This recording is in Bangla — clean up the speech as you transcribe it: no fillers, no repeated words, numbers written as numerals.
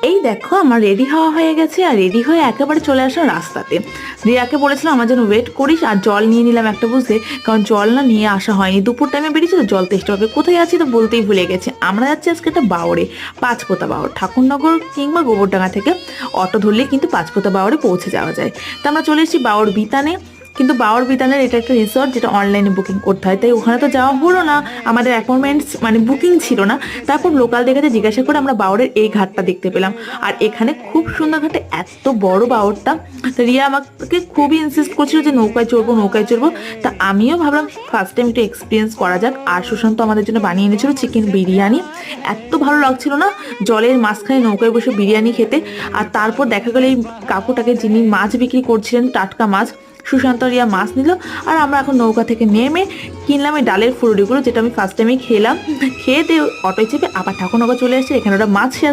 এই দেখো আমার রেডি হওয়া হয়ে গেছে, আর রেডি হয়ে একেবারে চলে আসলাম রাস্তাতে। রিয়াকে বলেছিলাম আমার জন্য ওয়েট করিস, আর জল নিয়ে নিলাম একটা, বুঝতে, কারণ জল না নিয়ে আসা হয়নি, দুপুর টাইমে বেরিয়েছি তো জল তেষ্টা হবে। কোথায় আছি তো বলতেই ভুলে গেছি, আমরা যাচ্ছি আজকে একটা বাওরে, পাঁচপোতা বাওর, ঠাকুরনগর কিংবা গোবরডাঙ্গা থেকে অটো ধরলে কিন্তু পাঁচপোতা বাওরে পৌঁছে যাওয়া যায়। তো আমরা চলে এসেছি বাওর বিতানে। কিন্তু বাওর বিতানের এটা একটা রিসর্ট যেটা অনলাইনে বুকিং করতে হয়, তাই ওখানে তো যাওয়া হলো না, আমাদের অ্যাপয়েন্টমেন্টস মানে বুকিং ছিল না। তারপর লোকাল দেখেতে জিজ্ঞাসা করে আমরা বাওরের এই ঘাটটা দেখতে পেলাম, আর এখানে খুব সুন্দর ঘাটে, এত বড় বাওরটা। তো রিয়া আমাকে খুবই ইনসিস্ট করছিল যে নৌকায় চড়বো নৌকায় চড়বো। তা আমিও ভাবলাম ফার্স্ট টাইম একটু এক্সপিরিয়েন্স করা যাক। আর সুশান্ত আমাদের জন্য বানিয়ে এনেছিল চিকেন বিরিয়ানি, এত ভালো লাগছিল না জলের মাঝখানে নৌকায় বসে বিরিয়ানি খেতে। আর তারপর দেখা গেল এই কাকুটাকে, যিনি মাছ বিক্রি করছিলেন, টাটকা মাছ, সুশান্ত রিয়া মাছ নিল। আর আমরা এখন নৌকা থেকে নেমে কিনলাম এই ডালের ফুলুরিগুলো, যেটা আমি ফার্স্ট টাইমে খেলাম। খেয়ে দিয়ে অটোয় চেপে আবার ঠাকুরনগর চলে এসেছি, এখানে ওরা মাছ শেয়ার